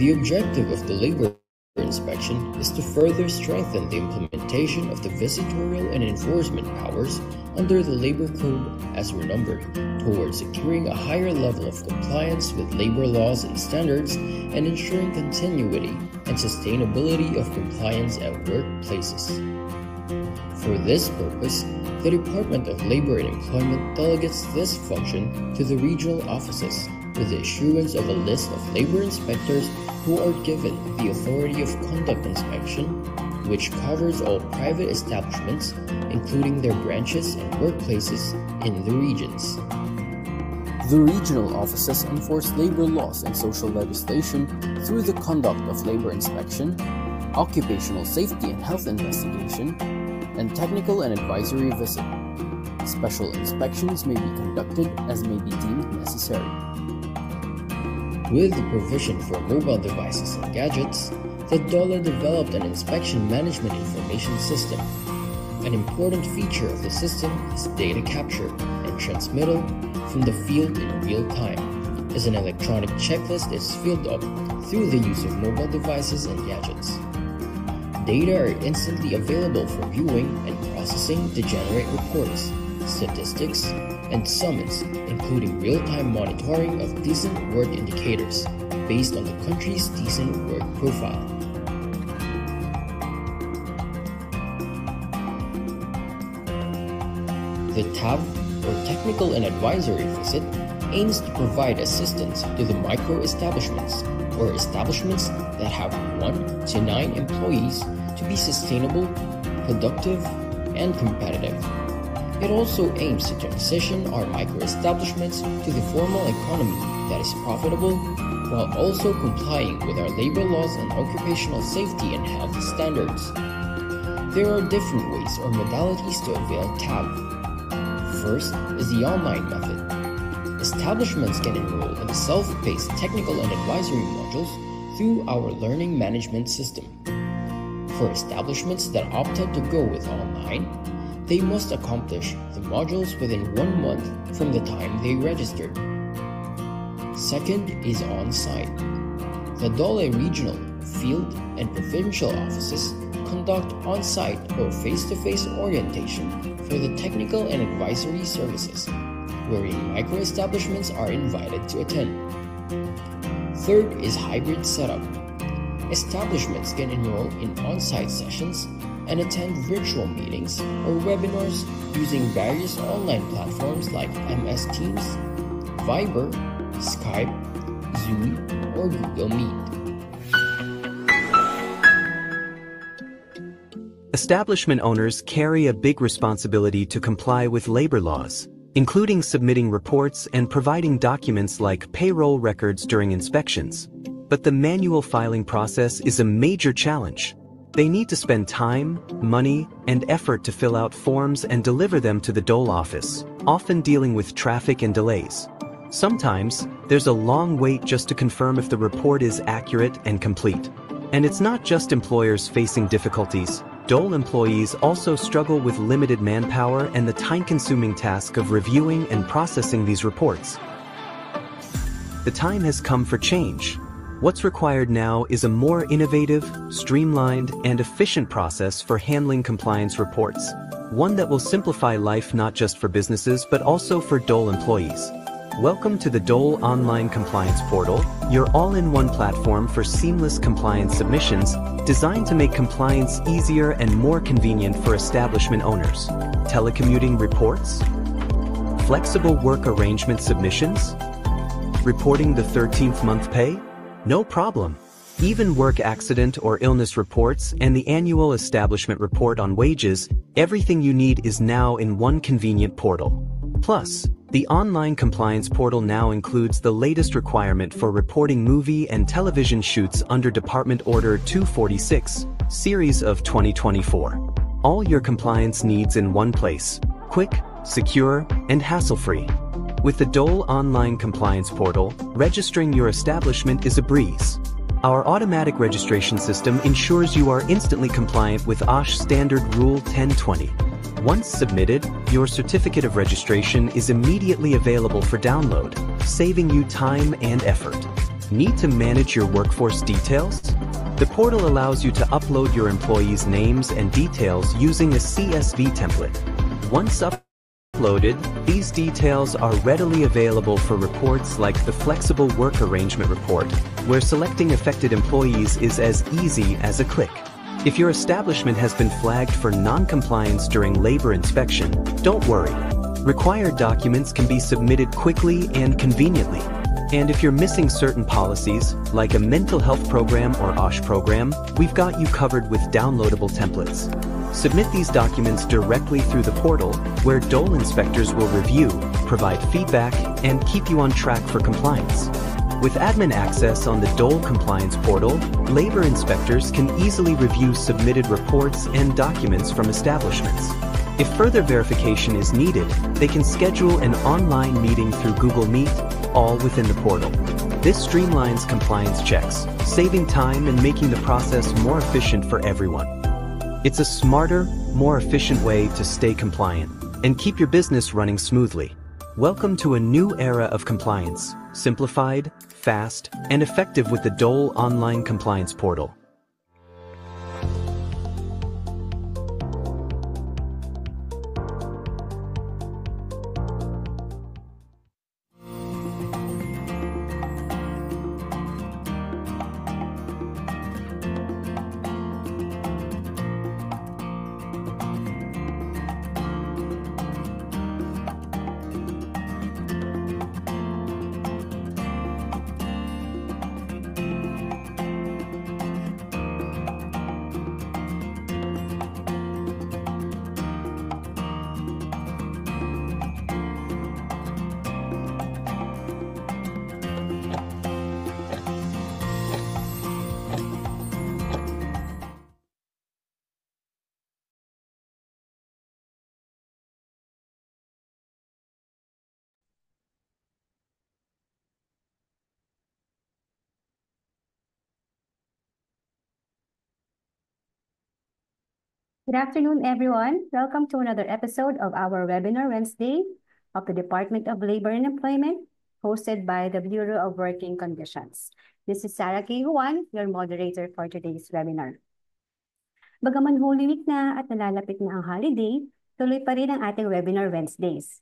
The objective of the labor inspection is to further strengthen the implementation of the visitorial and enforcement powers under the Labor Code as renumbered, towards securing a higher level of compliance with labor laws and standards and ensuring continuity and sustainability of compliance at workplaces. For this purpose, the Department of Labor and Employment delegates this function to the regional offices with the issuance of a list of labor inspectors who are given the authority of conduct inspection, which covers all private establishments, including their branches and workplaces in the regions. The regional offices enforce labor laws and social legislation through the conduct of labor inspection, occupational safety and health investigation, and technical and advisory visit. Special inspections may be conducted as may be deemed necessary. With the provision for mobile devices and gadgets, the DOLE developed an inspection management information system. An important feature of the system is data capture and transmittal from the field in real time, as an electronic checklist is filled up through the use of mobile devices and gadgets. Data are instantly available for viewing and processing to generate reports, statistics, and summons, including real-time monitoring of decent work indicators based on the country's decent work profile. The TAV, or Technical and Advisory Visit, aims to provide assistance to the micro-establishments, or establishments that have 1 to 9 employees, to be sustainable, productive, and competitive. It also aims to transition our micro-establishments to the formal economy that is profitable, while also complying with our labor laws and occupational safety and health standards. There are different ways or modalities to avail TAV. First is the online method. Establishments can enroll in the self-paced technical and advisory modules through our learning management system. For establishments that opted to go with online, they must accomplish the modules within 1 month from the time they registered. Second is on-site. The DOLE regional, field, and provincial offices conduct on-site or face-to-face orientation for the technical and advisory services, wherein micro-establishments are invited to attend. Third is hybrid setup. Establishments can enroll in on-site sessions and attend virtual meetings or webinars using various online platforms like MS Teams, Viber, Skype, Zoom, or Google Meet. Establishment owners carry a big responsibility to comply with labor laws, including submitting reports and providing documents like payroll records during inspections. But the manual filing process is a major challenge. They need to spend time, money, and effort to fill out forms and deliver them to the DOLE office, often dealing with traffic and delays. Sometimes, there's a long wait just to confirm if the report is accurate and complete. And it's not just employers facing difficulties. DOLE employees also struggle with limited manpower and the time-consuming task of reviewing and processing these reports. The time has come for change. What's required now is a more innovative, streamlined, and efficient process for handling compliance reports, one that will simplify life not just for businesses but also for DOLE employees. Welcome to the DOLE Online Compliance Portal, your all-in-one platform for seamless compliance submissions, designed to make compliance easier and more convenient for establishment owners. Telecommuting reports? Flexible work arrangement submissions? Reporting the 13th month pay? No problem. Even work accident or illness reports and the annual establishment report on wages, everything you need is now in one convenient portal. Plus, the online compliance portal now includes the latest requirement for reporting movie and television shoots under Department Order 246, Series of 2024. All your compliance needs in one place, quick, secure, and hassle-free. With the DOLE Online Compliance Portal, registering your establishment is a breeze. Our automatic registration system ensures you are instantly compliant with OSH Standard Rule 1020. Once submitted, your certificate of registration is immediately available for download, saving you time and effort. Need to manage your workforce details? The portal allows you to upload your employees' names and details using a CSV template. Once uploaded, these details are readily available for reports like the Flexible Work Arrangement Report, where selecting affected employees is as easy as a click. If your establishment has been flagged for non-compliance during labor inspection, don't worry. Required documents can be submitted quickly and conveniently. And if you're missing certain policies, like a mental health program or OSH program, we've got you covered with downloadable templates. Submit these documents directly through the portal, where Dole inspectors will review, provide feedback, and keep you on track for compliance. With admin access on the Dole Compliance Portal, labor inspectors can easily review submitted reports and documents from establishments. If further verification is needed, they can schedule an online meeting through Google Meet, all within the portal. This streamlines compliance checks, saving time and making the process more efficient for everyone. It's a smarter, more efficient way to stay compliant and keep your business running smoothly. Welcome to a new era of compliance, simplified, fast, and effective with the Dole Online Compliance Portal. Good afternoon, everyone. Welcome to another episode of our Webinar Wednesday of the Department of Labor and Employment, hosted by the Bureau of Working Conditions. This is Sarah K. Juan, your moderator for today's webinar. Bagaman Holy Week na at nalalapit na ang holiday, tuloy pa rin ang ating Webinar Wednesdays.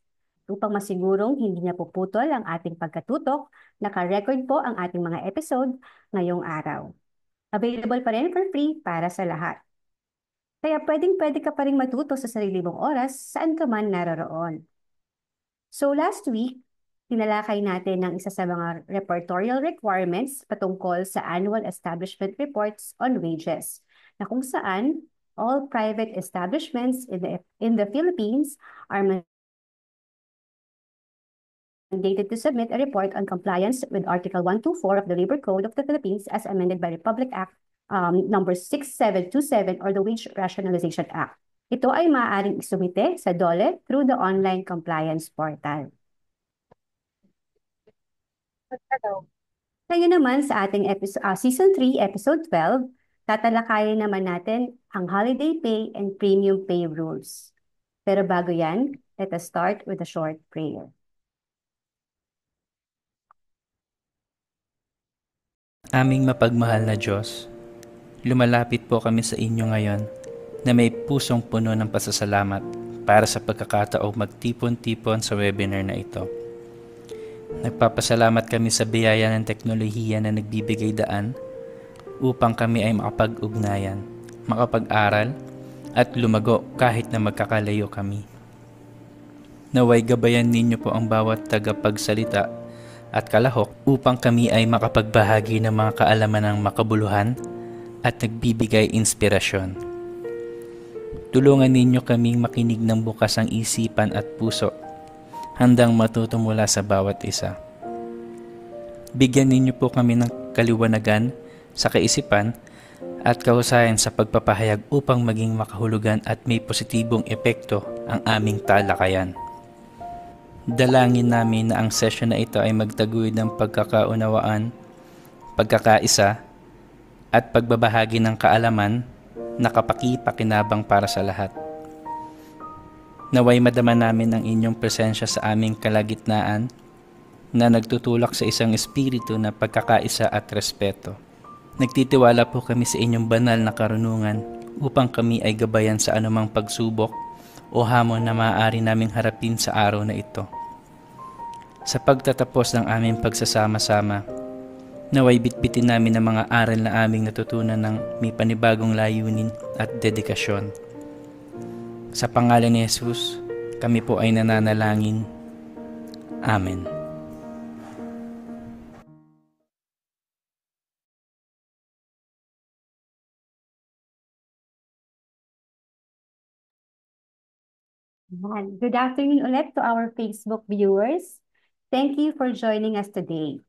Upang masigurong hindi na puputol ang ating pagkatutok, naka-record po ang ating mga episode ngayong araw. Available pa rin for free para sa lahat. Kaya pwedeng-pwede ka pa rin matuto sa sarili mong oras saan ka man naroroon. So last week, tinalakay natin ang isa sa mga reportorial requirements patungkol sa Annual Establishment Reports on Wages, na kung saan all private establishments in the Philippines are mandated to submit a report on compliance with Article 124 of the Labor Code of the Philippines as amended by Republic Act number 6727 or the Wage Rationalization Act. Ito ay maaaring isumite sa DOLE through the online compliance portal. Ngayon naman sa ating Season 3, Episode 12, tatalakayin naman natin ang holiday pay and premium pay rules. Pero bago yan, let us start with a short prayer. Aming mapagmahal na Diyos, lumalapit po kami sa inyo ngayon na may pusong puno ng pasasalamat para sa pagkakataong magtipon-tipon sa webinar na ito. Nagpapasalamat kami sa biyaya ng teknolohiya na nagbibigay daan upang kami ay makapag-ugnayan, makapag-aral at lumago kahit na magkakalayo kami. Naway gabayan ninyo po ang bawat tagapagsalita at kalahok upang kami ay makapagbahagi ng mga kaalaman ng makabuluhan at nagbibigay inspirasyon. Tulungan ninyo kaming makinig ng bukas ang isipan at puso, handang matuto mula sa bawat isa. Bigyan ninyo po kami ng kaliwanagan sa kaisipan at kahusayan sa pagpapahayag upang maging makahulugan at may positibong epekto ang aming talakayan. Dalangin namin na ang session na ito ay magtaguyod ng pagkakaunawaan, pagkakaisa, at pagbabahagi ng kaalaman na kapaki-pakinabang para sa lahat. Naway madama namin ang inyong presensya sa aming kalagitnaan, na nagtutulak sa isang espiritu na pagkakaisa at respeto. Nagtitiwala po kami sa inyong banal na karunungan upang kami ay gabayan sa anumang pagsubok o hamon na maaari naming harapin sa araw na ito. Sa pagtatapos ng aming pagsasama-sama, naway bitbitin namin ang mga aral na aming natutunan ng may panibagong layunin at dedikasyon. Sa pangalan ni Jesus, kami po ay nananalangin. Amen. Good afternoon ulit to our Facebook viewers. Thank you for joining us today.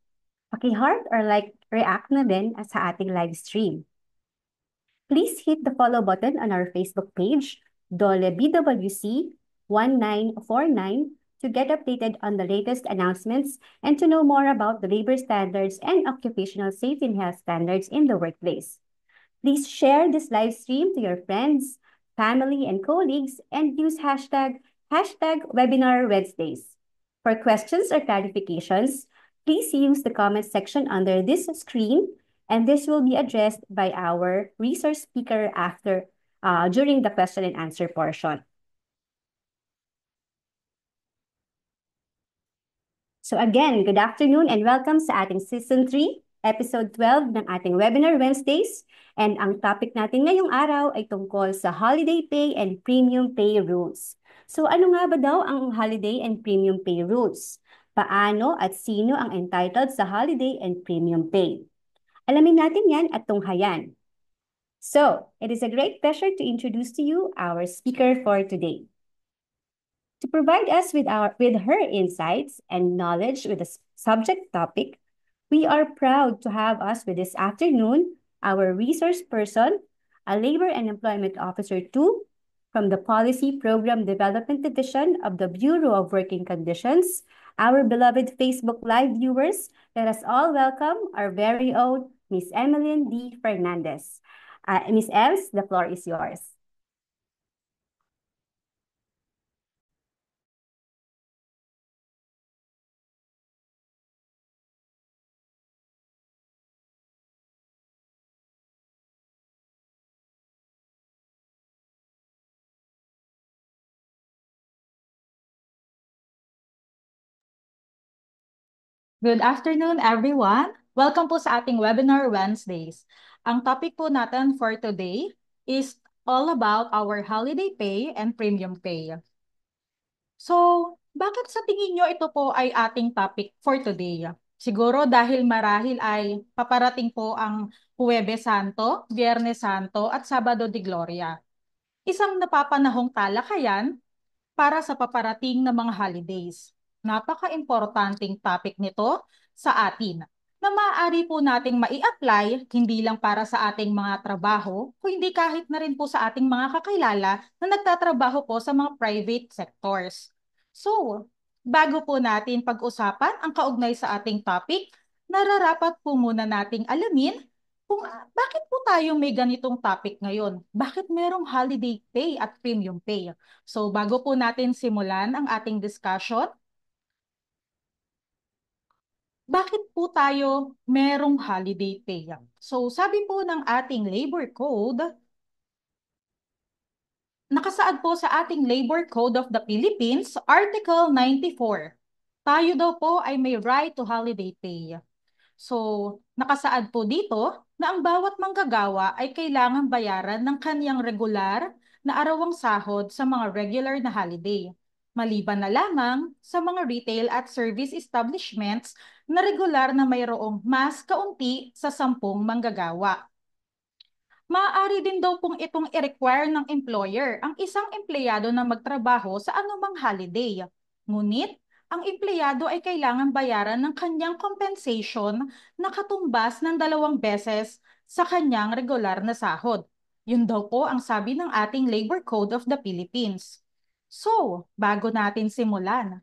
Paki-heart or like react na din sa ating live stream. Please hit the follow button on our Facebook page, Dole BWC 1949, to get updated on the latest announcements and to know more about the labor standards and occupational safety and health standards in the workplace. Please share this live stream to your friends, family, and colleagues, and use hashtag Webinar Wednesdays. For questions or clarifications, please use the comment section under this screen, and this will be addressed by our resource speaker during the question and answer portion. So again, good afternoon and welcome sa ating Season 3, Episode 12 ng ating Webinar Wednesdays. And ang topic natin ngayong araw ay tungkol sa holiday pay and premium pay rules. So ano nga ba daw ang holiday and premium pay rules? Paano at sino ang entitled sa holiday and premium pay? Alamin natin yan at tunghayan. So, it is a great pleasure to introduce to you our speaker for today. To provide us with her insights and knowledge with the subject topic, we are proud to have us with this afternoon our resource person, a Labor and Employment Officer 2 from the Policy Program Development Division of the Bureau of Working Conditions, our beloved Facebook Live viewers. Let us all welcome our very own Ms. Emeline D. Fernandez. Ms. Ems, the floor is yours. Good afternoon, everyone. Welcome po sa ating Webinar Wednesdays. Ang topic po natin for today is all about our holiday pay and premium pay. So, bakit sa tingin nyo ito po ay ating topic for today? Siguro dahil marahil ay paparating po ang Huwebes Santo, Biyernes Santo at Sabado de Gloria. Isang napapanahong talakayan para sa paparating na mga holidays. Napaka-importanting topic nito sa atin na maaari po nating mai-apply hindi lang para sa ating mga trabaho, kundi kahit na rin po sa ating mga kakilala na nagtatrabaho po sa mga private sectors. So, bago po natin pag-usapan ang kaugnay sa ating topic, nararapat po muna nating alamin kung bakit po tayo may ganitong topic ngayon? Bakit merong holiday pay at premium pay? So bago po natin simulan ang ating discussion, bakit po tayo merong holiday pay? So sabi po ng ating labor code, nakasaad po sa ating Labor Code of the Philippines, Article 94. Tayo daw po ay may right to holiday pay. So, nakasaad po dito na ang bawat manggagawa ay kailangang bayaran ng kaniyang regular na arawang sahod sa mga regular na holiday, maliban na lamang sa mga retail at service establishments na regular na mayroong mas kaunti sa 10 manggagawa. Maaari din daw pong itong i-require ng employer ang isang empleyado na magtrabaho sa anumang holiday. Ngunit, ang empleyado ay kailangan bayaran ng kanyang compensation na katumbas ng 2 beses sa kanyang regular na sahod. Yun daw po ang sabi ng ating Labor Code of the Philippines. So, bago natin simulan,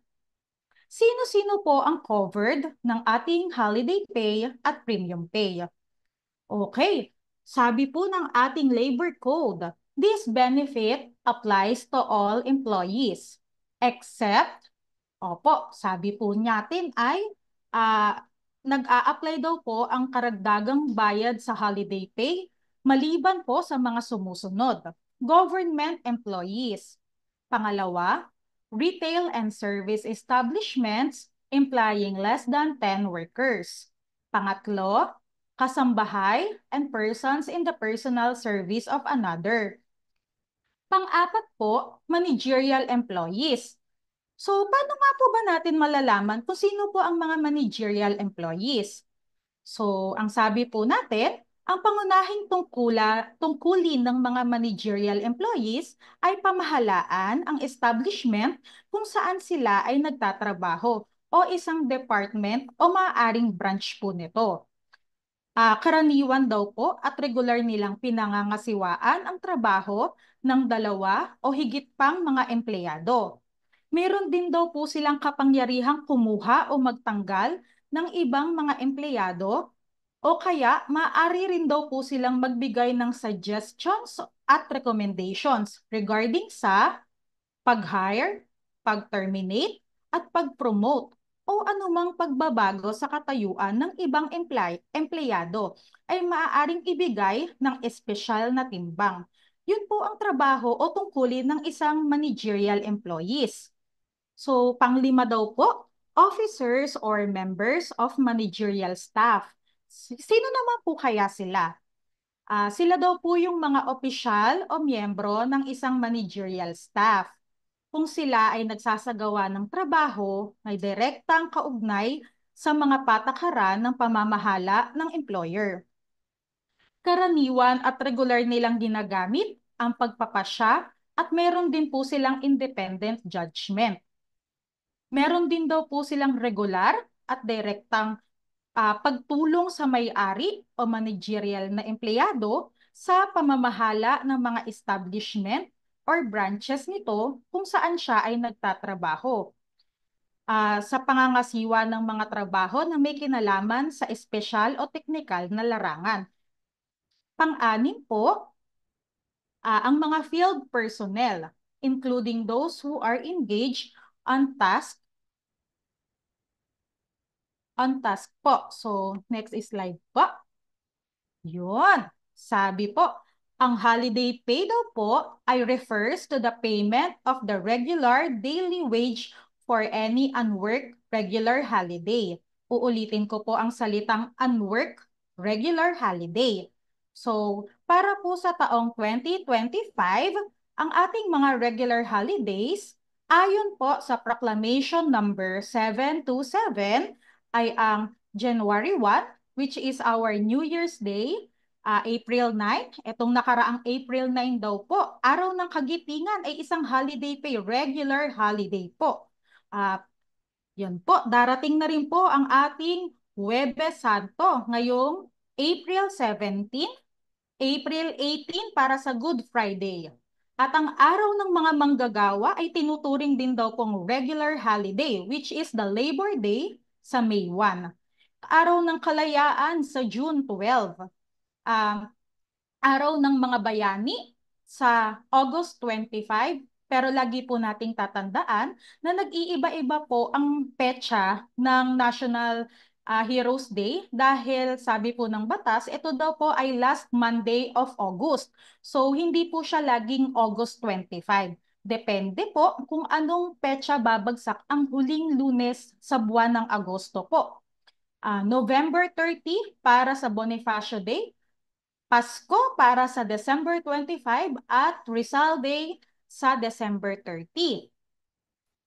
sino-sino po ang covered ng ating holiday pay at premium pay? Okay, sabi po ng ating Labor Code, this benefit applies to all employees except, sabi po natin ay nag-a-apply daw po ang karagdagang bayad sa holiday pay maliban po sa mga sumusunod. Government employees. Pangalawa, retail and service establishments implying less than 10 workers. Pangatlo, kasambahay and persons in the personal service of another. Pang-apat po, managerial employees. So, paano nga po ba natin malalaman kung sino po ang mga managerial employees? So, ang sabi po natin, ang pangunahing tungkulin ng mga managerial employees ay pamahalaan ang establishment kung saan sila ay nagtatrabaho o isang department o maaaring branch po nito. Karaniwan daw po at regular nilang pinangangasiwaan ang trabaho ng dalawa o higit pang mga empleyado. Meron din daw po silang kapangyarihang kumuha o magtanggal ng ibang mga empleyado o kaya maaari rin daw po silang magbigay ng suggestions at recommendations regarding sa pag-hire, pag-terminate, at pag-promote o anumang pagbabago sa katayuan ng ibang empleyado ay maaaring ibigay ng espesyal na timbang. Yun po ang trabaho o tungkulin ng isang managerial employees. So, panglima daw po, officers or members of managerial staff. Sino naman po kaya sila? Sila daw po yung mga opisyal o miyembro ng isang managerial staff. Kung sila ay nagsasagawa ng trabaho, may direktang kaugnay sa mga patakaran ng pamamahala ng employer. Karaniwan at regular nilang ginagamit ang pagpapasya at meron din po silang independent judgment. Meron din daw po silang regular at direktang pagtulong sa may-ari o managerial na empleyado sa pamamahala ng mga establishment or branches nito kung saan siya ay nagtatrabaho. Sa pangangasiwa ng mga trabaho na may kinalaman sa espesyal o teknikal na larangan. Pang-anim po, ang mga field personnel, including those who are engaged on task po. So, next slide po. Yun. Sabi po, ang holiday pay daw po ay refers to the payment of the regular daily wage for any unworked regular holiday. Uulitin ko po ang salitang unworked regular holiday. So, para po sa taong 2025, ang ating mga regular holidays, ayon po sa Proclamation number 727, ay ang January 1, which is our New Year's Day, April 9. Itong nakaraang April 9 daw po, araw ng Kagitingan ay isang holiday pay, regular holiday po. Yun po, darating na rin po ang ating Huwebes Santo ngayong April 17, April 18 para sa Good Friday. At ang araw ng mga manggagawa ay tinuturing din daw pong regular holiday, which is the Labor Day sa May 1. Araw ng Kalayaan sa June 12. Araw ng mga bayani sa August 25. Pero lagi po nating tatandaan na nag-iiba-iba po ang petsa ng National Heroes Day dahil sabi po ng batas, ito daw po ay last Monday of August. So hindi po siya laging August 25. Depende po kung anong petsa babagsak ang huling Lunes sa buwan ng Agosto po. November 30 para sa Bonifacio Day, Pasko para sa December 25 at Rizal Day sa December 30.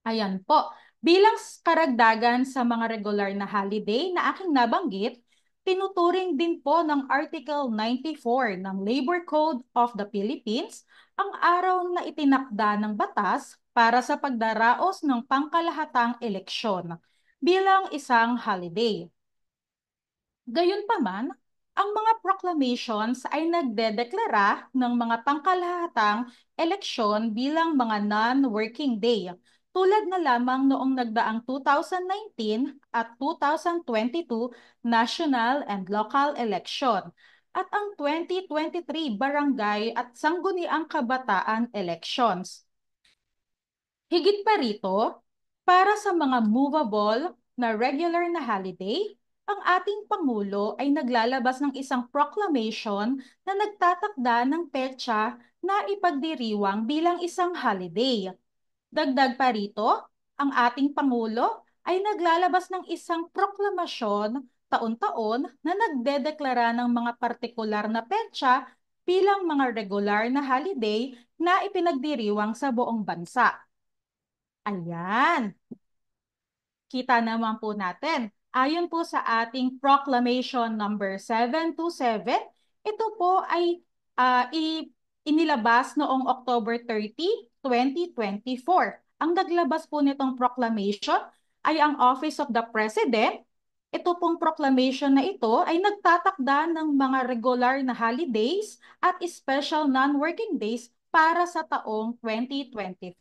Ayan po. Bilang karagdagan sa mga regular na holiday na aking nabanggit, tinuturing din po ng Article 94 ng Labor Code of the Philippines ang araw na itinakda ng batas para sa pagdaraos ng pangkalahatang eleksyon bilang isang holiday. Gayunpaman, ang mga proclamations ay nagdedeklara ng mga pangkalahatang eleksyon bilang mga non-working day, tulad na lamang noong nagdaang 2019 at 2022 national and local election at ang 2023 barangay at sangguniang kabataan elections. Higit pa rito, para sa mga movable na regular na holiday, ang ating Pangulo ay naglalabas ng isang proclamation na nagtatakda ng petsa na ipagdiriwang bilang isang holiday. Dagdag pa rito, ang ating Pangulo ay naglalabas ng isang proklamasyon taon-taon na nagdedeklara ng mga partikular na petsa bilang mga regular na holiday na ipinagdiriwang sa buong bansa. Ayan. Kita naman po natin. Ayon po sa ating Proclamation number 727, ito po ay inilabas noong October 30, 2024. Ang naglabas po nitong proclamation ay ang Office of the President. Ito pong proclamation na ito ay nagtatakda ng mga regular na holidays at special non-working days para sa taong 2025.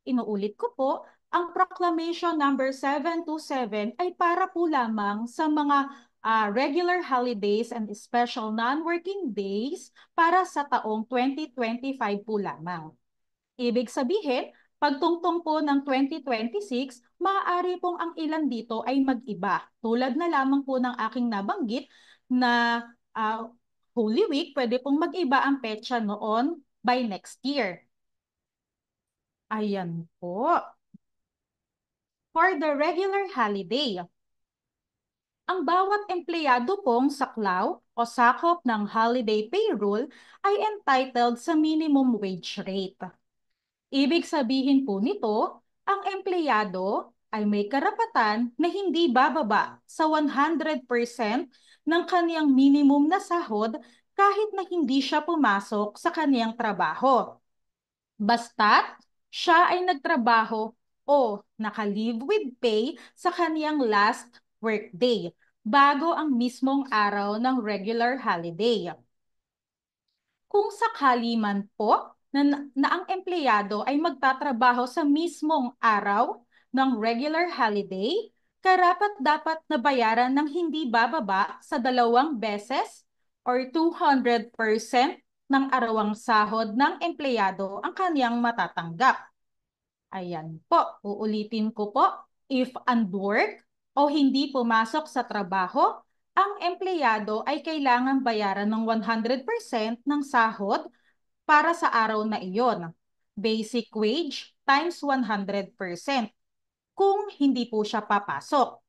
Inuulit ko po, ang Proclamation number 727 ay para po lamang sa mga regular holidays and special non-working days para sa taong 2025 po lamang. Ibig sabihin, pagtungtong po ng 2026, maaari pong ang ilan dito ay mag-iba. Tulad na lamang po ng aking nabanggit na Holy Week, pwede pong mag-iba ang petsa noon by next year. Ayan po. For the regular holiday, ang bawat empleyado pong saklaw o sakop ng holiday payroll ay entitled sa minimum wage rate. Ibig sabihin po nito, ang empleyado ay may karapatan na hindi bababa sa 100% ng kaniyang minimum na sahod kahit na hindi siya pumasok sa kaniyang trabaho. Basta't siya ay nagtrabaho o naka-leave with pay sa kaniyang last workday bago ang mismong araw ng regular holiday. Kung sakali man po na ang empleyado ay magtatrabaho sa mismong araw ng regular holiday, karapat-dapat na bayaran ng hindi bababa sa 2 beses or 200% ng arawang sahod ng empleyado ang kaniyang matatanggap. Ayan po, uulitin ko po, if unwork o hindi pumasok sa trabaho, ang empleyado ay kailangang bayaran ng 100% ng sahod para sa araw na iyon. Basic wage times 100% kung hindi po siya papasok.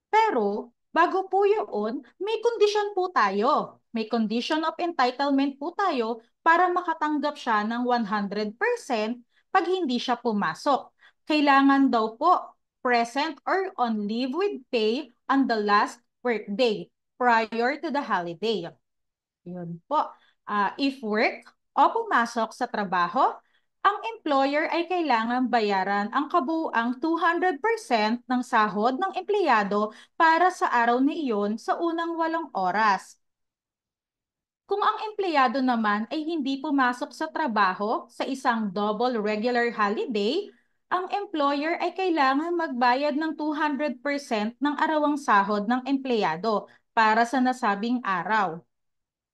Pero bago po yun, may condition po tayo. May condition of entitlement po tayo para makatanggap siya ng 100% pag hindi siya pumasok. Kailangan daw po present or on leave with pay on the last workday prior to the holiday. Yun po. If work o pumasok sa trabaho, ang employer ay kailangan bayaran ang kabuuang 200% ng sahod ng empleyado para sa araw na iyon sa unang 8 oras. Kung ang empleyado naman ay hindi pumasok sa trabaho sa isang double regular holiday, ang employer ay kailangan magbayad ng 200% ng arawang sahod ng empleyado para sa nasabing araw.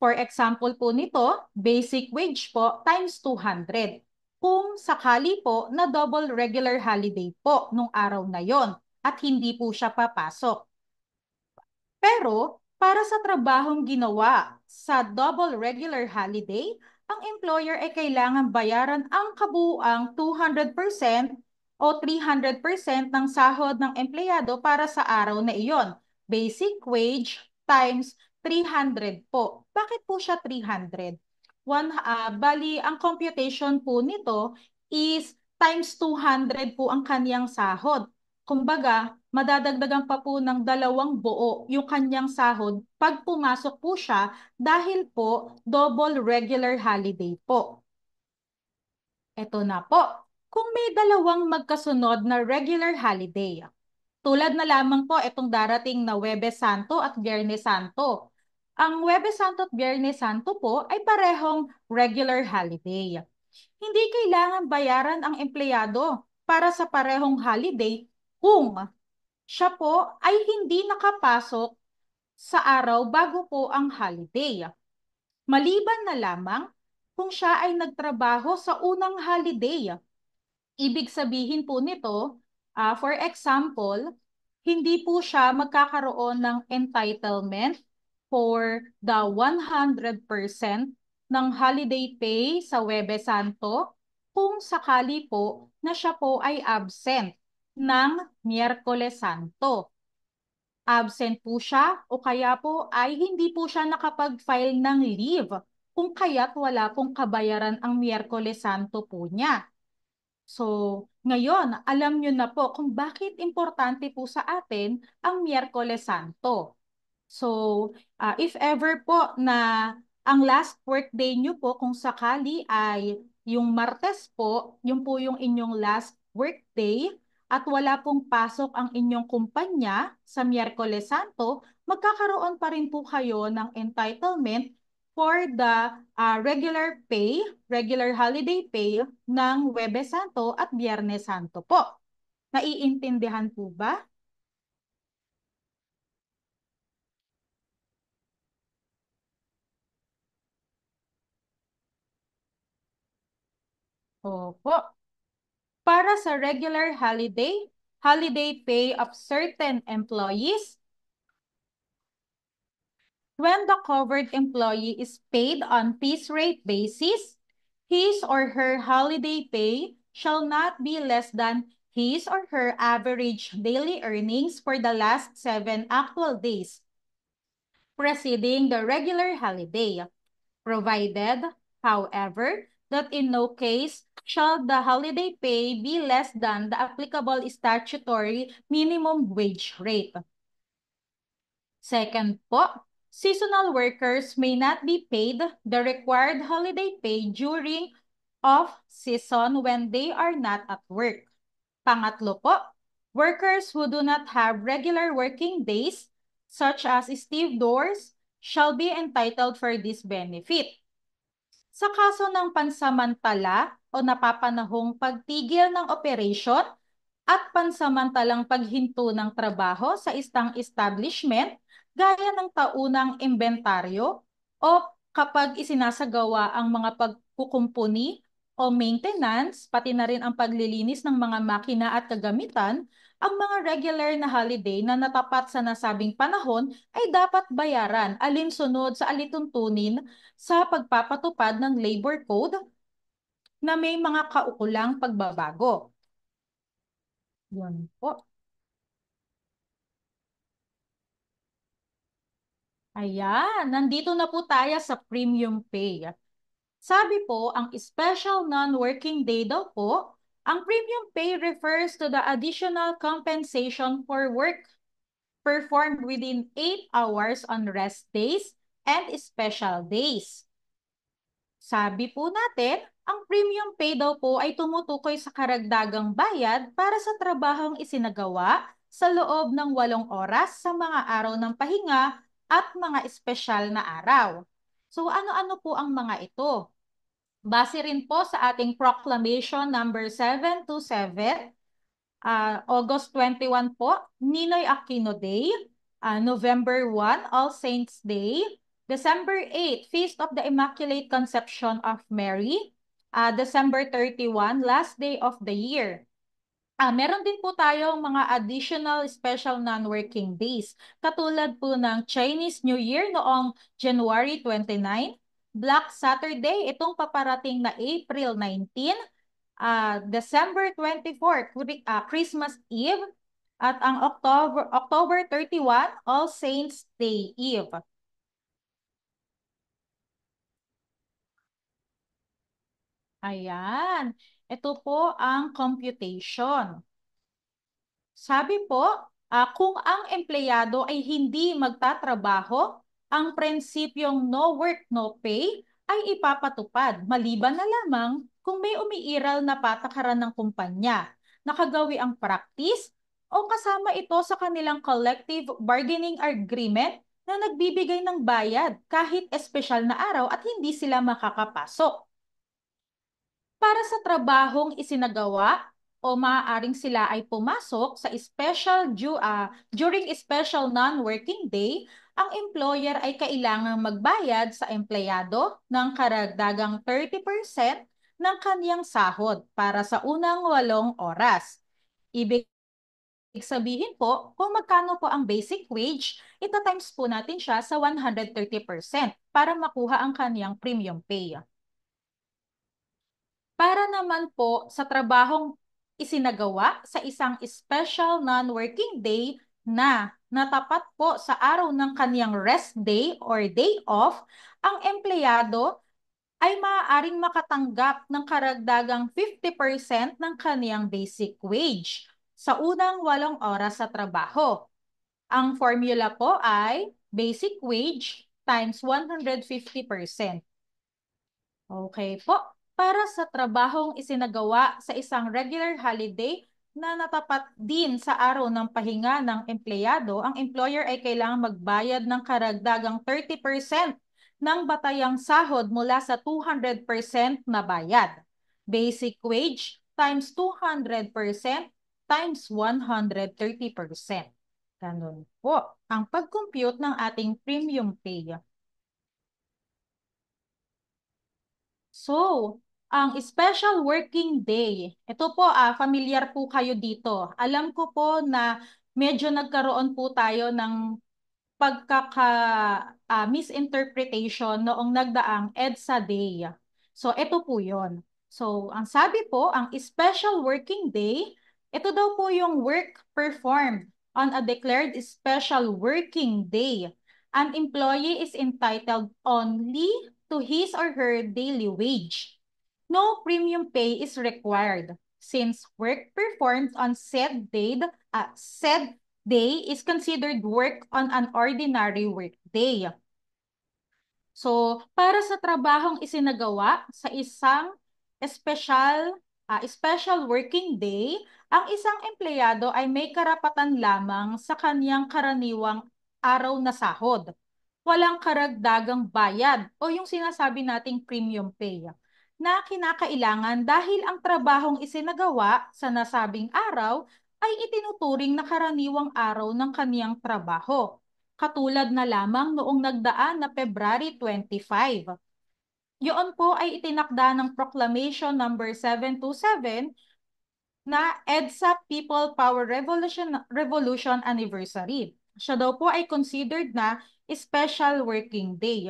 For example po nito, basic wage po times 200. Kung sakali po na double regular holiday po nung araw na yon at hindi po siya papasok. Pero para sa trabahong ginawa sa double regular holiday, ang employer ay kailangan bayaran ang kabuuang 200% o 300% ng sahod ng empleyado para sa araw na iyon. Basic wage times 300 po. Bakit po siya 300? Bali, ang computation po nito is times 200 po ang kaniyang sahod. Kumbaga, madadagdagan pa po ng 2 buo yung kanyang sahod pag pumasok po siya dahil po double regular holiday po. Ito na po. Kung may 2 magkasunod na regular holiday, tulad na lamang po itong darating na Huwebes Santo at Biyernes Santo. Ang Huwebes Santo at Biyernes Santo po ay parehong regular holiday. Hindi kailangan bayaran ang empleyado para sa parehong holiday kung siya po ay hindi nakapasok sa araw bago po ang holiday. Maliban na lamang kung siya ay nagtrabaho sa unang holiday. Ibig sabihin po nito, for example, hindi po siya magkakaroon ng entitlement for the 100% ng holiday pay sa Huwebes Santo kung sakali po na siya po ay absent ng Miyerkules Santo. Absent po siya o kaya po ay hindi po siya nakapag-file ng leave kung kaya't wala pong kabayaran ang Miyerkules Santo po niya. So, ngayon, alam nyo na po kung bakit importante po sa atin ang Miyerkules Santo. So, if ever po na ang last workday nyo po kung sakali ay yung Martes po, yun po yung inyong last workday at wala pong pasok ang inyong kumpanya sa Miyerkules Santo, magkakaroon pa rin po kayo ng entitlement for the regular holiday pay ng Huwebes Santo at Biyernes Santo po. Naiintindihan po ba? Opo. Para sa regular holiday pay of certain employees, when the covered employee is paid on piece rate basis, his or her holiday pay shall not be less than his or her average daily earnings for the last 7 actual days preceding the regular holiday, provided, however, that in no case shall the holiday pay be less than the applicable statutory minimum wage rate. Second po, seasonal workers may not be paid the required holiday pay during off-season when they are not at work. Pangatlo po, workers who do not have regular working days, such as stevedores, shall be entitled for this benefit. Sa kaso ng pansamantala o napapanahong pagtigil ng operation at pansamantalang paghinto ng trabaho sa isang establishment, gaya ng taunang inventaryo o kapag isinasagawa ang mga pagkukumpuni o maintenance, pati na rin ang paglilinis ng mga makina at kagamitan, ang mga regular na holiday na natapat sa nasabing panahon ay dapat bayaran alinsunod sa alituntunin sa pagpapatupad ng Labor Code na may mga kaukulang pagbabago. Yun po. Ayan, nandito na po tayo sa premium pay. Sabi po, ang special non-working day daw po, ang premium pay refers to the additional compensation for work performed within 8 hours on rest days and special days. Sabi po natin, ang premium pay daw po ay tumutukoy sa karagdagang bayad para sa trabahong isinagawa sa loob ng 8 oras sa mga araw ng pahinga at mga espesyal na araw. So ano-ano po ang mga ito? Base rin po sa ating Proclamation number 727, August 21 po, Ninoy Aquino Day, November 1, All Saints Day, December 8, Feast of the Immaculate Conception of Mary, December 31, last day of the year. Meron din po tayong mga additional special non-working days. Katulad po ng Chinese New Year noong January 29, Black Saturday, itong paparating na April 19, December 24, Christmas Eve, at ang October 31, All Saints Day Eve. Ayan. Ito po ang computation. Sabi po, kung ang empleyado ay hindi magtatrabaho, ang prinsipyong no work, no pay ay ipapatupad maliban na lamang kung may umiiral na patakaran ng kumpanya, nakagawi ang practice o kasama ito sa kanilang collective bargaining agreement na nagbibigay ng bayad kahit espesyal na araw at hindi sila makakapasok. Para sa trabahong isinagawa o maaaring sila ay pumasok sa during special non-working day, ang employer ay kailangang magbayad sa empleyado ng karagdagang 30% ng kaniyang sahod para sa unang 8 oras. Ibig sabihin po, kung magkano po ang basic wage, ita-times po natin siya sa 130% para makuha ang kaniyang premium pay. Para naman po sa trabahong isinagawa sa isang special non-working day na natapat po sa araw ng kaniyang rest day or day off, ang empleyado ay maaaring makatanggap ng karagdagang 50% ng kaniyang basic wage sa unang 8 oras sa trabaho. Ang formula po ay basic wage times 150%. Okay po. Para sa trabahong isinagawa sa isang regular holiday na natapat din sa araw ng pahinga ng empleyado, ang employer ay kailangang magbayad ng karagdagang 30% ng batayang sahod mula sa 200% na bayad. Basic wage times 200% times 130%. Ganun po ang pag-compute ng ating premium pay. So, ang special working day, ito po, familiar po kayo dito. Alam ko po na medyo nagkaroon po tayo ng misinterpretation noong nagdaang EDSA Day. So, ito po yon. So, ang sabi po, ang special working day, ito daw po yung work performed on a declared special working day. An employee is entitled only to his or her daily wage. No premium pay is required since work performed on said day is considered work on an ordinary work day. So, para sa trabahong isinagawa sa isang special working day, ang isang empleyado ay may karapatan lamang sa kanyang karaniwang araw na sahod. Walang karagdagang bayad o yung sinasabi nating premium pay na kinakailangan dahil ang trabahong isinagawa sa nasabing araw ay itinuturing na karaniwang araw ng kaniyang trabaho. Katulad na lamang noong nagdaan na February 25. Yun po ay itinakda ng Proclamation number 727 na EDSA People Power Revolution Anniversary. Siya daw po ay considered na special working day.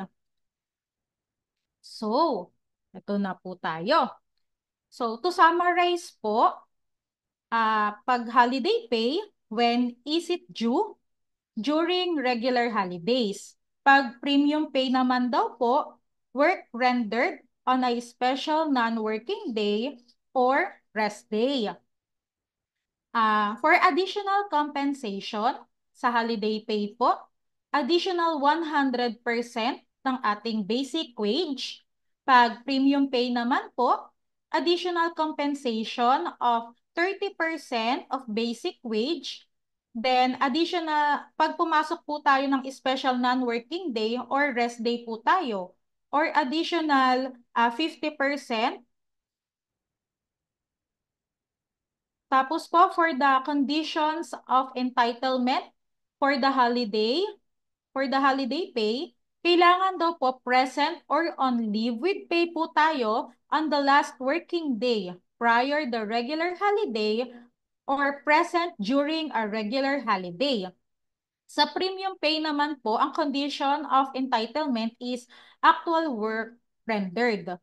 So, ito na po tayo. So, to summarize po, pag holiday pay, when is it due? During regular holidays. Pag premium pay naman daw po, work rendered on a special non-working day or rest day. For additional compensation sa holiday pay po, additional 100% ng ating basic wage. Pag premium pay naman po, additional compensation of 30% of basic wage. Then additional, pag pumasok po tayo ng special non-working day or rest day po tayo, or additional 50%. Tapos po, for the conditions of entitlement for the holiday pay, kailangan daw po present or on leave with pay po tayo on the last working day prior the regular holiday or present during a regular holiday. Sa premium pay naman po, ang condition of entitlement is actual work rendered.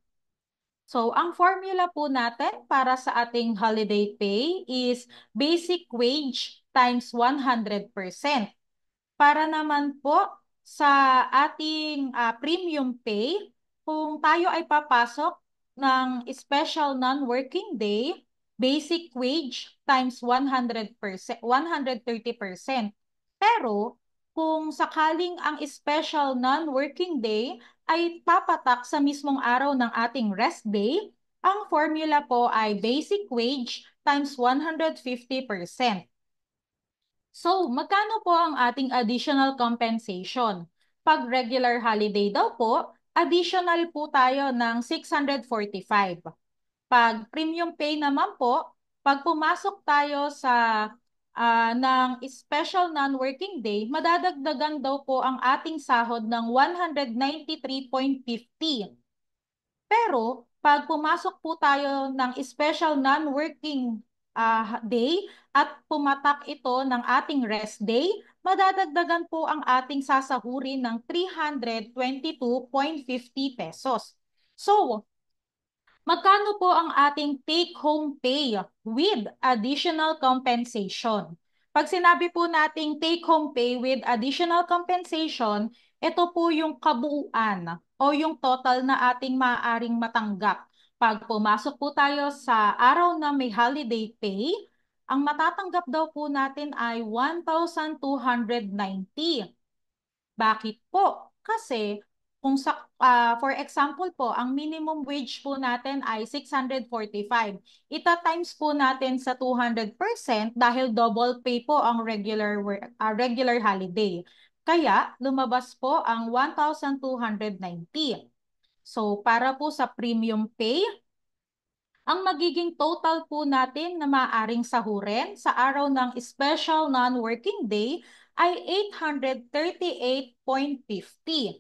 So, ang formula po natin para sa ating holiday pay is basic wage times 100%. Para naman po sa ating premium pay, kung tayo ay papasok ng special non-working day, basic wage times 100%, 130%. Pero, kung sakaling ang special non-working day ay papatak sa mismong araw ng ating rest day, ang formula po ay basic wage times 150%. So, magkano po ang ating additional compensation? Pag regular holiday daw po, additional po tayo ng 645. Pag premium pay naman po, pag pumasok tayo sa ng special non-working day, madadagdagan daw po ang ating sahod ng 193.50. Pero, pag pumasok po tayo ng special non-working day at pumatak ito ng ating rest day, madadagdagan po ang ating sasahurin ng 322.50 pesos. So, magkano po ang ating take-home pay with additional compensation? Pag sinabi po nating take-home pay with additional compensation, ito po yung kabuuan o yung total na ating maaaring matanggap. Pag pumasok po tayo sa araw na may holiday pay, ang matatanggap daw po natin ay 1,290. Bakit po? Kasi for example po, ang minimum wage po natin ay 645. Ita-times po natin sa 200% dahil double pay po ang regular holiday. Kaya lumabas po ang 1,290. So para po sa premium pay, ang magiging total po natin na maaaring sahurin sa araw ng special non-working day ay 838.50.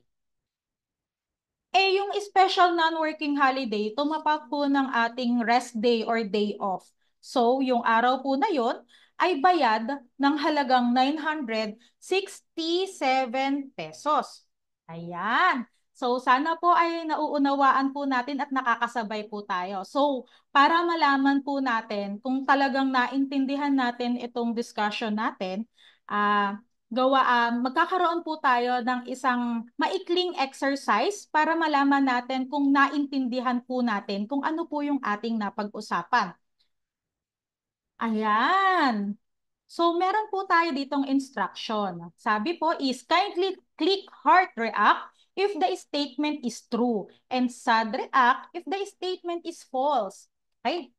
Yung special non-working holiday, tumapak po ng ating rest day or day off. So, yung araw po na yon ay bayad ng halagang 967 pesos. Ayan. So, sana po ay nauunawaan po natin at nakakasabay po tayo. So, para malaman po natin kung talagang naintindihan natin itong discussion natin, magkakaroon po tayo ng isang maikling exercise para malaman natin kung naintindihan po natin kung ano po yung ating napag-usapan. Ayan. So, meron po tayo ditong instruction. Sabi po is, kindly click heart react if the statement is true and sad react if the statement is false. Okay?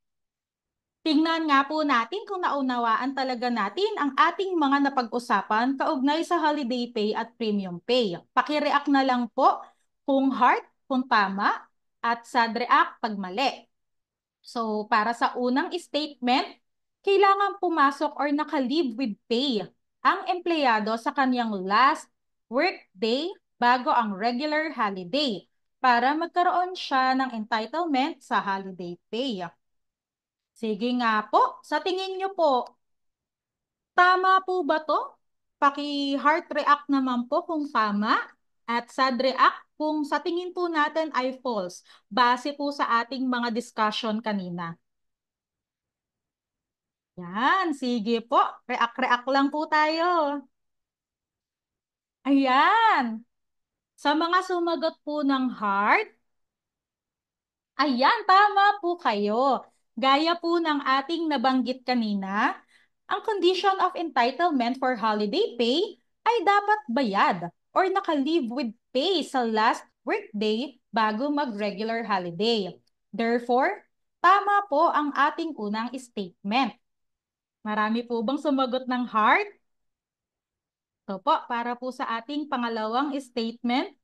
Tingnan nga po natin kung naunawaan talaga natin ang ating mga napag-usapan kaugnay sa holiday pay at premium pay. Paki-react na lang po kung heart, kung tama, at sad react pag mali. So, para sa unang statement, kailangan pumasok or naka-leave with pay ang empleyado sa kanyang last work day bago ang regular holiday para magkaroon siya ng entitlement sa holiday pay. Sige nga po, sa tingin nyo po, tama po ba to? Paki-heart react naman po kung tama at sad react kung sa tingin po natin ay false base po sa ating mga discussion kanina. Yan, sige po. React-react lang po tayo. Ayan. Sa mga sumagot po ng heart, ayan, tama po kayo. Gaya po ng ating nabanggit kanina, ang condition of entitlement for holiday pay ay dapat bayad or naka-leave with pay sa last workday bago mag-regular holiday. Therefore, tama po ang ating unang statement. Marami po bang sumagot ng heart? Ito po, para po sa ating pangalawang statement.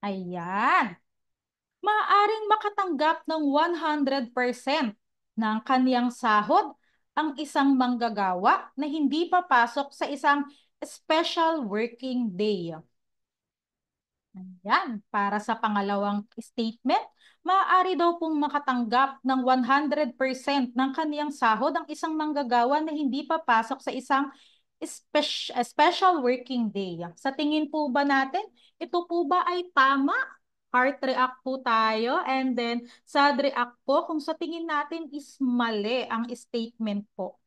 Ayan. Maaaring makatanggap ng 100% ng kaniyang sahod ang isang manggagawa na hindi papasok sa isang special working day. Ayan, para sa pangalawang statement, maaari daw pong makatanggap ng 100% ng kaniyang sahod ang isang manggagawa na hindi papasok sa isang special working day. Sa tingin po ba natin, ito po ba ay tama? Heart react po tayo and then sad react po kung sa tingin natin is mali ang statement po.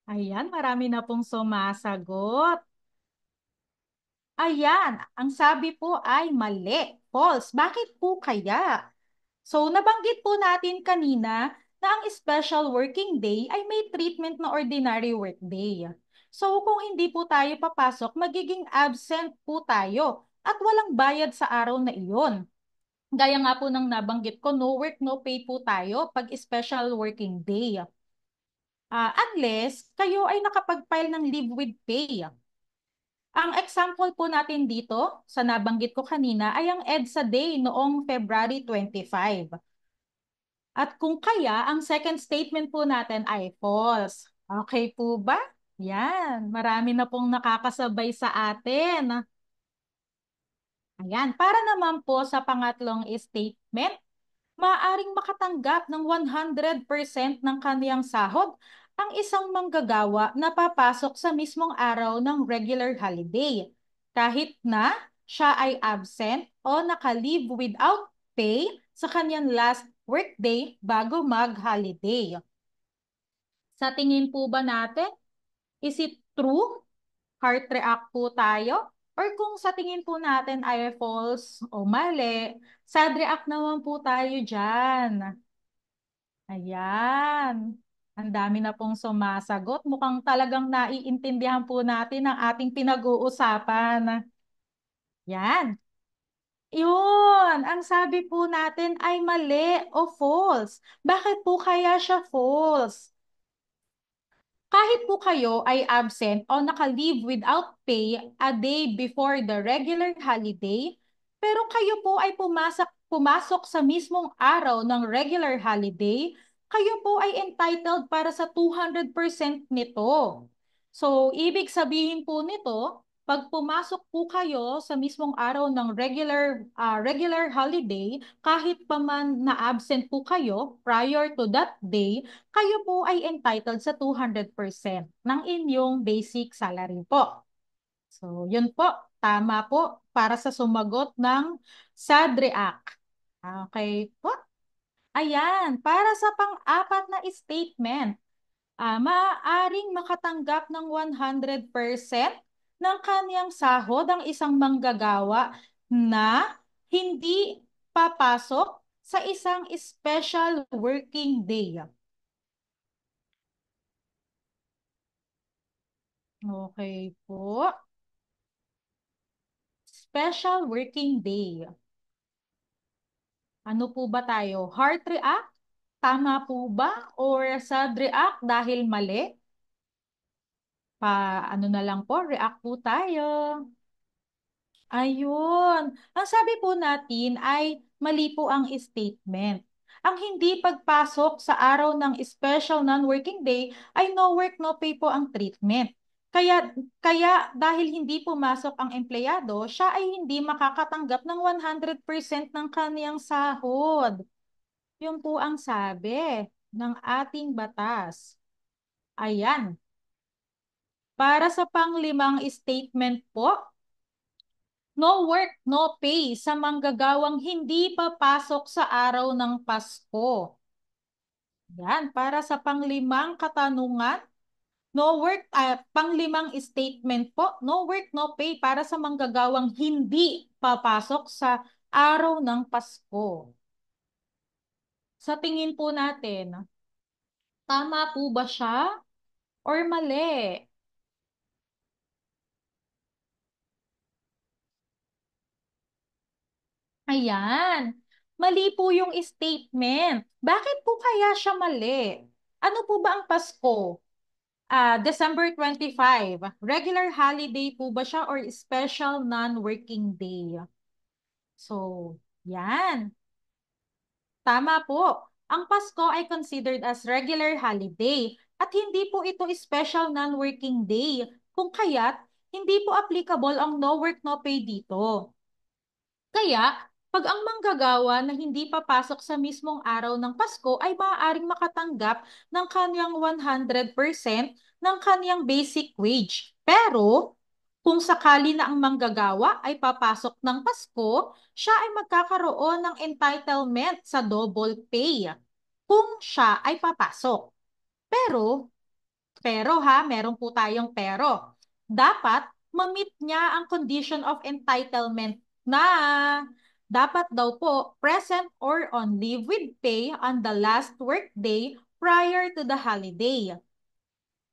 Ayan, marami na pong sumasagot. Ayan, ang sabi po ay mali, false. Bakit po kaya? So, nabanggit po natin kanina na ang special working day ay may treatment na ordinary work day. So, kung hindi po tayo papasok, magiging absent po tayo at walang bayad sa araw na iyon. Gaya nga po ng nabanggit ko, no work, no pay po tayo pag special working day. Unless kayo ay nakapag-file ng leave with pay. Ang example po natin dito, sa nabanggit ko kanina, ay ang EDSA Day noong February 25. At kung kaya, ang second statement po natin ay false. Okay po ba? Yan, marami na pong nakakasabay sa atin. Ayan, para naman po sa pangatlong statement, Maaaring makatanggap ng 100% ng kaniyang sahod ang isang manggagawa na papasok sa mismong araw ng regular holiday, kahit na siya ay absent o naka-leave without pay sa kanyang last workday bago mag-holiday. Sa tingin po ba natin, is it true? Heart react po tayo? Or kung sa tingin po natin ay false o mali, sad react naman po tayo dyan. Ayan. Ang dami na pong sumasagot. Mukhang talagang naiintindihan po natin ang ating pinag-uusapan. Yan. Yun. Ang sabi po natin ay mali o false. Bakit po kaya siya false? Kahit po kayo ay absent o naka-leave without pay a day before the regular holiday, pero kayo po ay pumasok sa mismong araw ng regular holiday, kayo po ay entitled para sa 200% nito. So, ibig sabihin po nito, pag pumasok po kayo sa mismong araw ng regular holiday, kahit pa man na-absent po kayo prior to that day, kayo po ay entitled sa 200% ng inyong basic salary po. So, yun po. Tama po para sa sumagot ng SADREAC. Okay po. Ayan, para sa pang-apat na statement, maaaring makatanggap ng 100% ng kanyang sahod ang isang manggagawa na hindi papasok sa isang special working day. Okay po. Special working day. Ano po ba tayo? Heart react? Tama po ba? Or sad react dahil mali? Ano na lang po, react po tayo. Ayun. Ang sabi po natin ay mali po ang statement. Ang hindi pagpasok sa araw ng special non-working day ay no work, no pay po ang treatment. Kaya dahil hindi pumasok ang empleyado, siya ay hindi makakatanggap ng 100% ng kaniyang sahod. Yun po ang sabi ng ating batas. Ayan. Para sa panglimang statement po, no work, no pay sa manggagawang hindi papasok sa araw ng Pasko. Yan, para sa panglimang katanungan, no work, panglimang statement po, no work, no pay para sa manggagawang hindi papasok sa araw ng Pasko. Sa tingin po natin, tama po ba siya or mali? Ayan. Mali po yung statement. Bakit po kaya siya mali? Ano po ba ang Pasko? December 25. Regular holiday po ba siya or special non-working day? So, yan. Tama po. Ang Pasko ay considered as regular holiday at hindi po ito special non-working day. Kung kaya't, hindi po applicable ang no work no pay dito. Kaya, pag ang manggagawa na hindi papasok sa mismong araw ng Pasko ay maaaring makatanggap ng kanyang 100% ng kanyang basic wage. Pero, kung sakali na ang manggagawa ay papasok ng Pasko, siya ay magkakaroon ng entitlement sa double pay kung siya ay papasok. Pero, meron po tayong pero. Dapat ma-meet niya ang condition of entitlement na dapat daw po present or on leave with pay on the last work day prior to the holiday.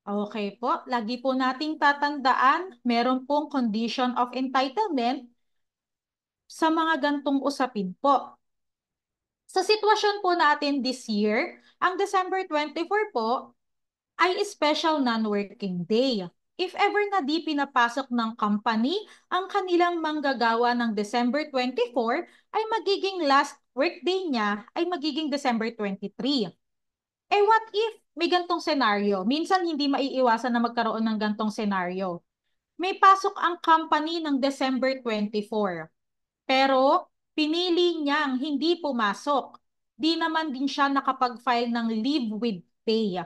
Okay po, lagi po nating tatandaan, meron pong condition of entitlement sa mga gantong usapin po. Sa sitwasyon po natin this year, ang December 24 po ay special non-working day. If ever na di pinapasok ng company ang kanilang manggagawa ng December 24, ay magiging last workday niya ay magiging December 23. Eh what if may gantong senaryo? Minsan hindi maiiwasan na magkaroon ng gantong senaryo. May pasok ang company ng December 24, pero pinili niyang hindi pumasok. di naman din siya nakapag-file ng leave with pay.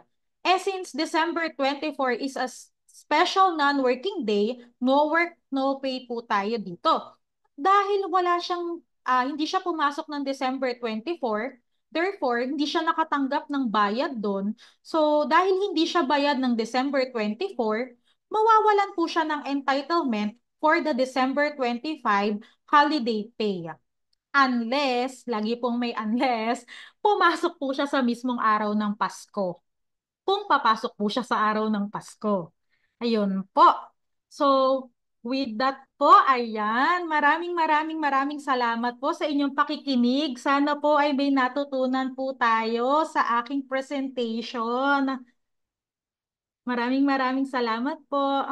Since December 24 is a special non-working day, no work, no pay po tayo dito. Dahil hindi siya pumasok ng December 24, therefore, hindi siya nakatanggap ng bayad doon. So, dahil hindi siya bayad ng December 24, mawawalan po siya ng entitlement for the December 25 holiday pay. Unless, lagi pong may unless, pumasok po siya sa mismong araw ng Pasko. Kung papasok po siya sa araw ng Pasko. Ayun po. So, with that po, ayan, maraming salamat po sa inyong pakikinig. Sana po ay may natutunan po tayo sa aking presentation. Maraming salamat po.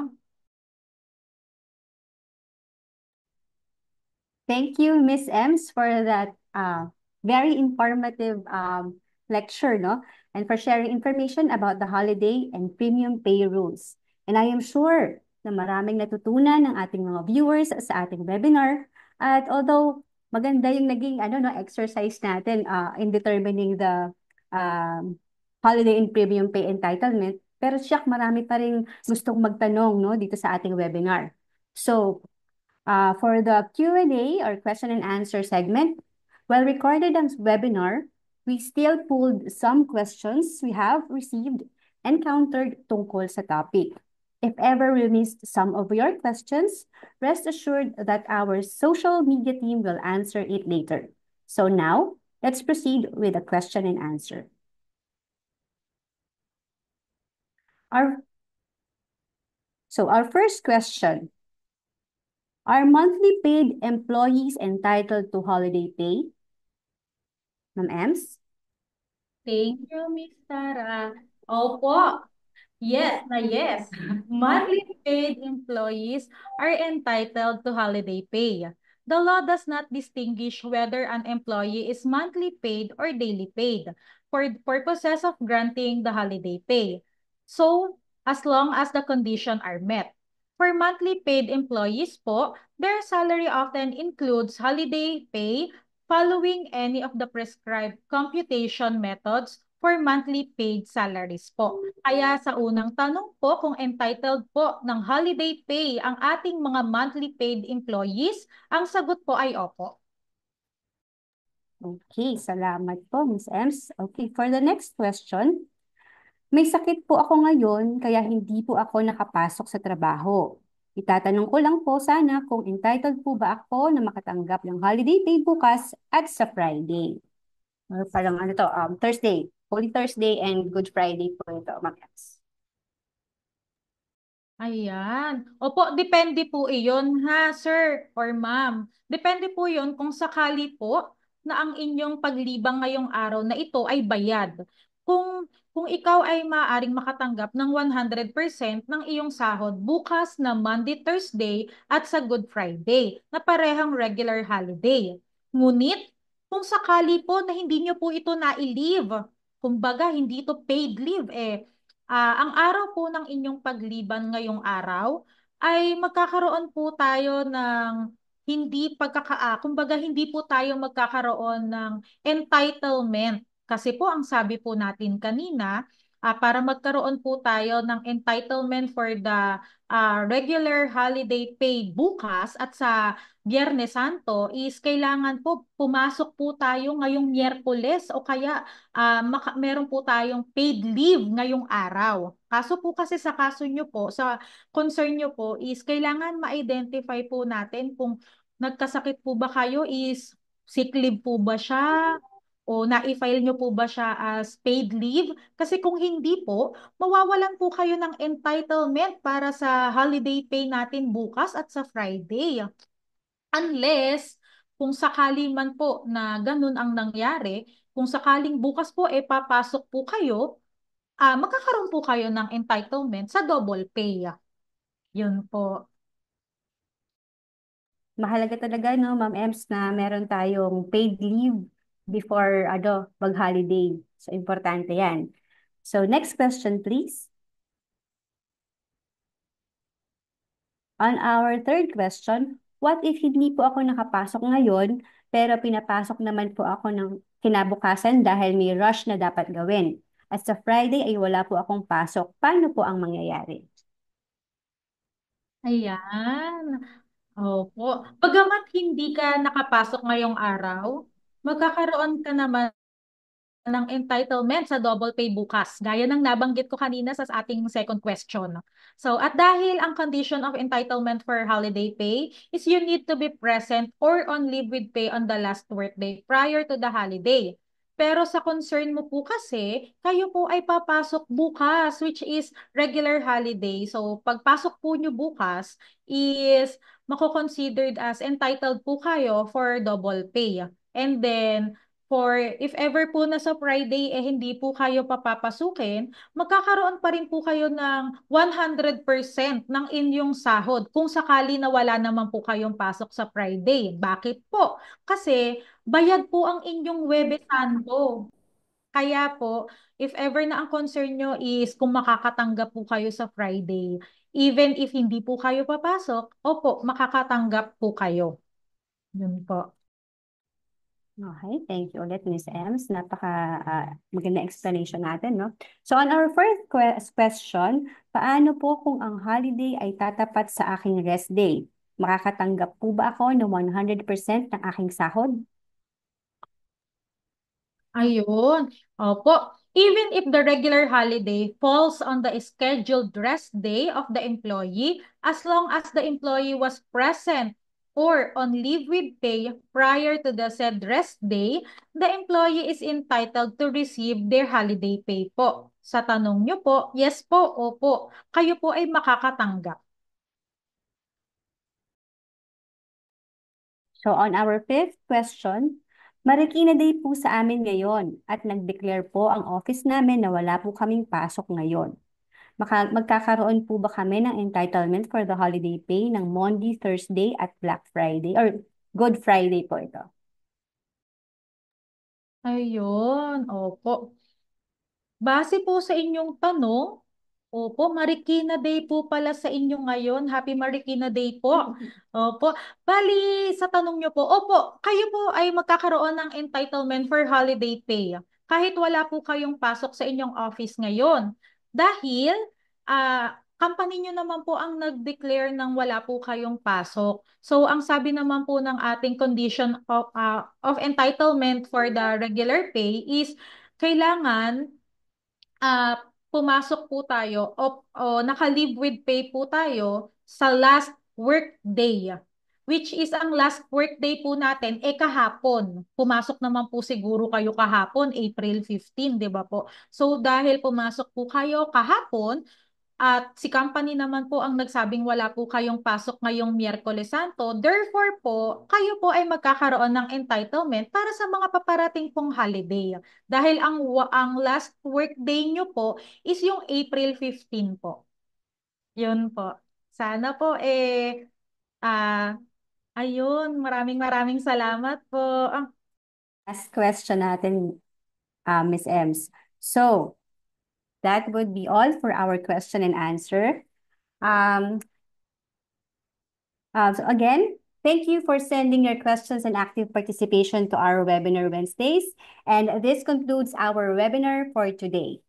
Thank you, Miss Ems, for that very informative lecture, no? And for sharing information about the holiday and premium pay rules. And I am sure na maraming natutunan ng ating mga viewers sa ating webinar. At although maganda yung naging exercise natin in determining the holiday and premium pay entitlement, pero siyak marami pa rin gustong magtanong, no, dito sa ating webinar. So, for the Q&A or question and answer segment, while recorded on webinar, we still pulled some questions we have received encountered tungkol sa topic. If ever we missed some of your questions, rest assured that our social media team will answer it later. So now, let's proceed with the question and answer. Our first question. Are monthly paid employees entitled to holiday pay? Ma'am Ems? Thank you, Miss Tara. Opo. Yes na yes. Monthly paid employees are entitled to holiday pay. The law does not distinguish whether an employee is monthly paid or daily paid for purposes of granting the holiday pay. So, as long as the conditions are met. For monthly paid employees po, their salary often includes holiday pay following any of the prescribed computation methods for monthly paid salaries po. Kaya sa unang tanong po kung entitled po ng holiday pay ang ating mga monthly paid employees, ang sagot po ay opo. Okay, salamat po, Ms. Ems. Okay, for the next question, may sakit po ako ngayon kaya hindi po ako nakapasok sa trabaho. Itatanong ko lang po sana kung entitled po ba ako na makatanggap ng holiday pay bukas at sa Friday. Or parang Thursday. Holy Thursday and Good Friday po ito, Ma'am Ems. Ayan. Opo, depende po iyon ha, sir or ma'am. Depende po iyon kung sakali po na ang inyong paglibang ngayong araw na ito ay bayad. Kung ikaw ay maaaring makatanggap ng 100% ng iyong sahod bukas na Monday, Thursday at sa Good Friday na parehang regular holiday. Ngunit, kung sakali po na hindi nyo po ito na-leave, kumbaga hindi ito paid leave ang araw po ng inyong pagliban ngayong araw ay magkakaroon po tayo ng kumbaga hindi po tayo magkakaroon ng entitlement. Kasi po ang sabi po natin kanina, para magkaroon po tayo ng entitlement for the regular holiday pay bukas at sa Biyernes Santo is kailangan po pumasok po tayo ngayong Miyerkules o kaya meron po tayong paid leave ngayong araw. Kaso po kasi sa kaso nyo po, sa concern nyo po is kailangan ma-identify po natin kung nagkasakit po ba kayo is sick leave po ba siya o na-file nyo po ba siya as paid leave? Kasi kung hindi po, mawawalan po kayo ng entitlement para sa holiday pay natin bukas at sa Friday. Unless, kung sakali man po na ganun ang nangyari, kung sakaling bukas po papasok po kayo, magkakaroon po kayo ng entitlement sa double pay. Yun po. Mahalaga talaga, no, Ma'am Ems, na meron tayong paid leave before mag-holiday. So, importante yan. So, next question, please. On our third question, what if hindi po ako nakapasok ngayon, pero pinapasok naman po ako ng Kinabukasan dahil may rush na dapat gawin. At sa Friday ay wala po akong pasok. Paano po ang mangyayari? Ayan. Opo. Bagamat hindi ka nakapasok ngayong araw, magkakaroon ka naman ng entitlement sa double pay bukas, gaya ng nabanggit ko kanina sa ating second question. So, at dahil ang condition of entitlement for holiday pay is you need to be present or on leave with pay on the last workday prior to the holiday. Pero sa concern mo po kasi, kayo po ay papasok bukas, which is regular holiday. So, pagpasok po nyo bukas is mako-considered as entitled po kayo for double pay. And then, for if ever po na sa Friday hindi po kayo papapasukin, magkakaroon pa rin po kayo ng 100% ng inyong sahod kung sakali na wala naman po kayong pasok sa Friday. Bakit po? Kasi bayad po ang inyong Huwebes Santo. Kaya po, if ever na ang concern nyo is kung makakatanggap po kayo sa Friday, even if hindi po kayo papasok, opo, makakatanggap po kayo. Yun po. Okay, thank you ulit, Ms. Ems. Maganda explanation natin, no? So on our first question, paano po kung ang holiday ay tatapat sa aking rest day? Makakatanggap po ba ako ng 100% ng aking sahod? Ayun. Opo. Even if the regular holiday falls on the scheduled rest day of the employee, as long as the employee was present or on leave with pay prior to the said rest day, the employee is entitled to receive their holiday pay po. Sa tanong nyo po, yes po, opo. Kayo po ay makakatanggap. So on our fifth question, Marikina Day po sa amin ngayon at nag-declare po ang office namin na wala po kaming pasok ngayon. Magkakaroon po ba kami ng entitlement for the holiday pay ng Monday, Thursday at Black Friday or Good Friday po ito? Ayun, opo. Base po sa inyong tanong, opo, Marikina Day po pala sa inyo ngayon. Happy Marikina Day po. Opo. Bali, sa tanong nyo po, opo, kayo po ay magkakaroon ng entitlement for holiday pay. Kahit wala po kayong pasok sa inyong office ngayon. Dahil, company nyo naman po ang nag-declare ng wala po kayong pasok. So, ang sabi naman po ng ating condition of entitlement for the regular pay is kailangan pumasok po tayo o naka-leave with pay po tayo sa last work day. Which is ang last work day po natin, kahapon. Pumasok naman po siguro kayo kahapon, April 15, di ba po? So dahil pumasok po kayo kahapon, at si company naman po ang nagsabing wala po kayong pasok ngayong Miyerkules Santo. Therefore po, kayo po ay magkakaroon ng entitlement para sa mga paparating pong holiday. Dahil ang last work day nyo po is yung April 15 po. Yun po. Sana po ayun, maraming salamat po. Last question natin, Ms. Ems. So, that would be all for our question and answer. So again, thank you for sending your questions and active participation to our webinar Wednesdays. And this concludes our webinar for today.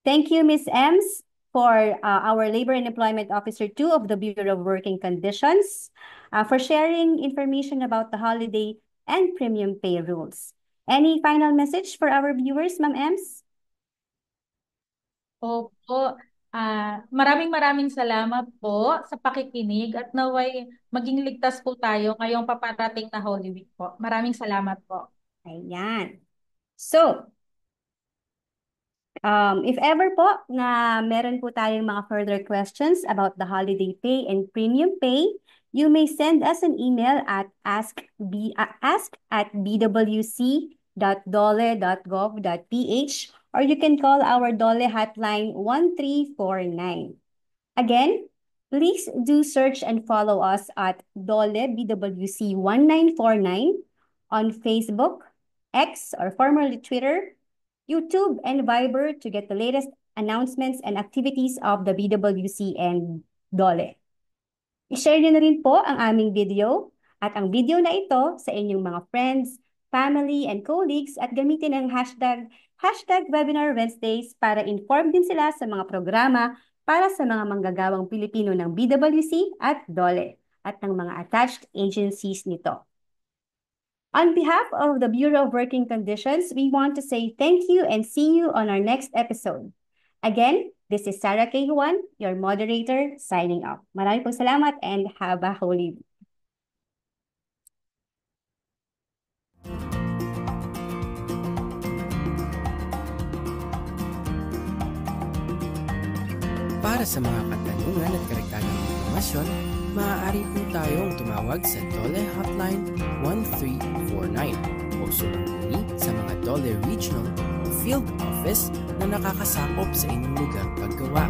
Thank you, Ms. Ems, for our Labor and Employment Officer 2 of the Bureau of Working Conditions, for sharing information about the holiday and premium pay rules. Any final message for our viewers, Ma'am Ems? Opo. Maraming salamat po sa pakikinig at naway maging ligtas po tayo ngayong paparating na Holy Week po. Maraming salamat po. Ayan. So, if ever po na meron po tayong mga further questions about the holiday pay and premium pay, you may send us an email at ask@bwc.dole.gov.ph or you can call our DOLE hotline 1349. Again, please do search and follow us at DOLE BWC 1949 on Facebook, X or formerly Twitter, YouTube, and Viber to get the latest announcements and activities of the BWC and DOLE. I-share nyo na rin po ang aming video at ang video na ito sa inyong mga friends, family, and colleagues at gamitin ang hashtag Webinar Wednesdays para inform din sila sa mga programa para sa mga manggagawang Pilipino ng BWC at DOLE at ng mga attached agencies nito. On behalf of the Bureau of Working Conditions, we want to say thank you and see you on our next episode. Again, this is Sarah K. Juan, your moderator, signing off. Maraming pong salamat and have a holy week. Para sa mga katanungan at karagdagang impormasyon, maaari po tayong tumawag sa DOLE Hotline 1349 o sumuni sa mga DOLE Regional Field Office na nakakasakop sa inyong lugar paggawa.